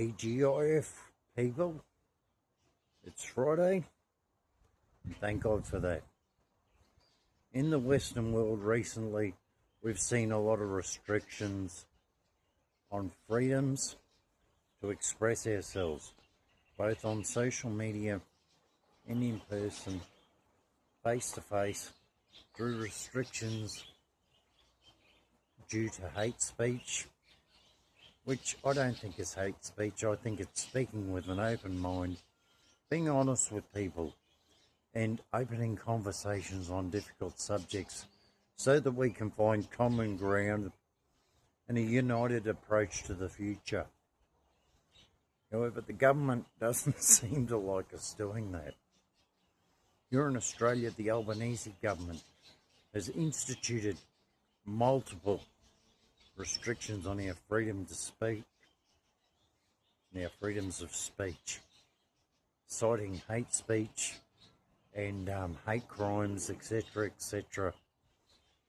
TGIF people, it's Friday, and thank God for that. In the Western world recently, we've seen a lot of restrictions on freedoms to express ourselves, both on social media and in person, face to face, through restrictions due to hate speech, which I don't think is hate speech. I think it's speaking with an open mind, being honest with people, and opening conversations on difficult subjects so that we can find common ground and a united approach to the future. However, the government doesn't seem to like us doing that. Here in Australia, the Albanese government has instituted multiple restrictions on our freedom to speak and our freedoms of speech, citing hate speech and hate crimes, etc., etc.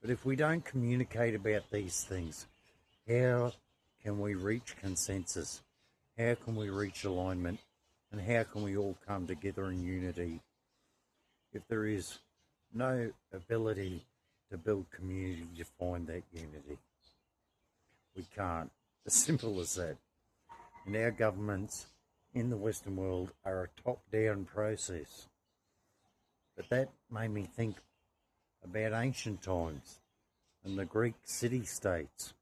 But if we don't communicate about these things, how can we reach consensus? How can we reach alignment? And how can we all come together in unity if there is no ability to build community to find that unity? We can't. As simple as that. And our governments in the Western world are a top-down process. But that made me think about ancient times and the Greek city-states,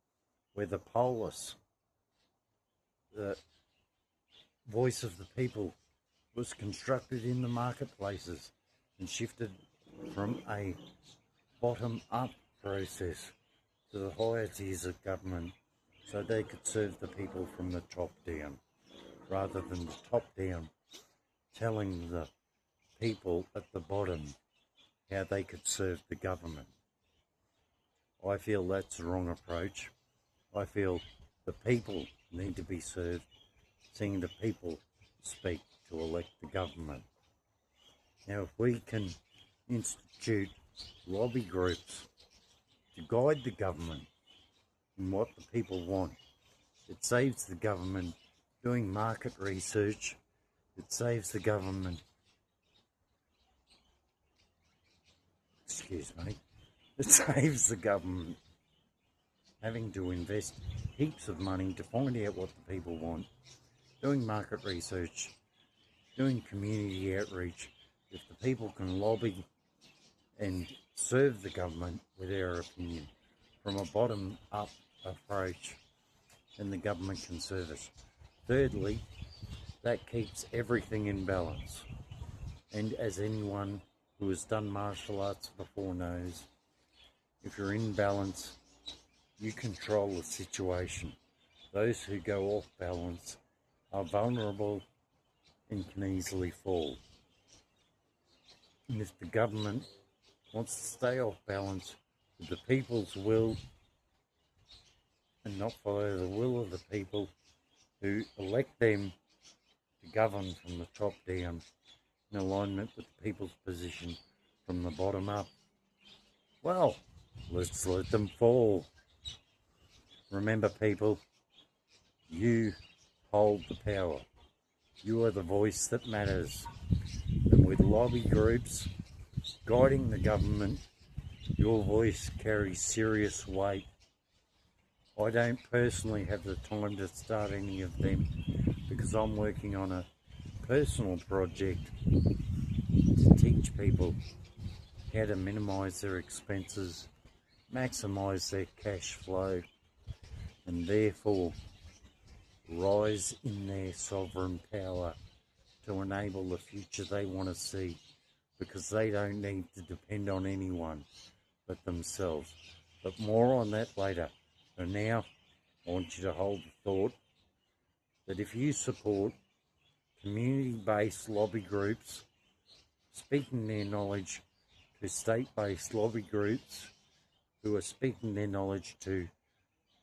where the polis, the voice of the people, was constructed in the marketplaces and shifted from a bottom-up process to the higher tiers of government so they could serve the people from the top down, rather than the top down telling the people at the bottom how they could serve the government. I feel that's the wrong approach. I feel the people need to be served, seeing the people speak to elect the government. Now, if we can institute lobby groups to guide the government in what the people want, it saves the government doing market research, it saves the government, it saves the government having to invest heaps of money to find out what the people want, doing market research, doing community outreach. If the people can lobby and serve the government with our opinion from a bottom-up approach, then the government can serve us. Thirdly, that keeps everything in balance. And as anyone who has done martial arts before knows, if you're in balance, you control the situation. Those who go off balance are vulnerable and can easily fall. And if the government wants to stay off balance with the people's will and not follow the will of the people who elect them to govern from the top down in alignment with the people's position from the bottom up, well, let's let them fall. Remember, people, you hold the power. You are the voice that matters. And with lobby groups guiding the government, your voice carries serious weight. I don't personally have the time to start any of them because I'm working on a personal project to teach people how to minimise their expenses, maximise their cash flow, and therefore rise in their sovereign power to enable the future they want to see, because they don't need to depend on anyone but themselves. But more on that later. For now, I want you to hold the thought that if you support community-based lobby groups speaking their knowledge to state-based lobby groups who are speaking their knowledge to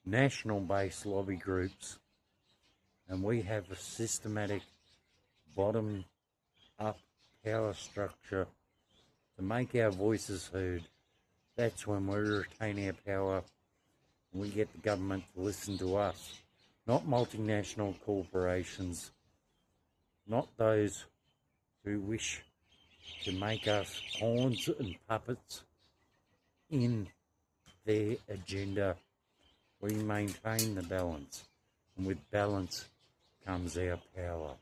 national-based lobby groups, and we have a systematic bottom-up power structure to make our voices heard, that's when we retain our power and we get the government to listen to us not multinational corporations, not those who wish to make us pawns and puppets in their agenda. We maintain the balance, and with balance comes our power,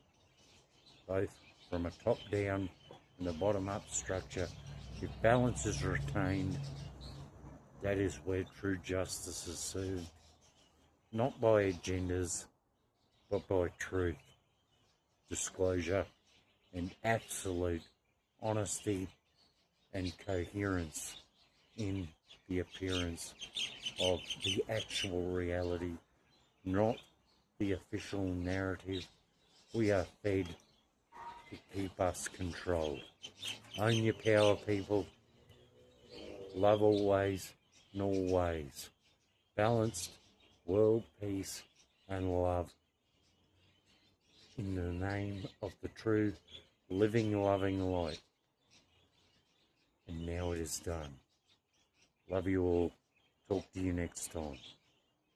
both from a top-down and a bottom-up structure. If balance is retained, that is where true justice is served, not by agendas, but by truth, disclosure, and absolute honesty and coherence in the appearance of the actual reality, not the official narrative we are fed to keep us controlled. Own your power, people. Love always and always. Balanced world peace and love. In the name of the true, living, loving light. And now it is done. Love you all. Talk to you next time.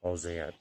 Oz out.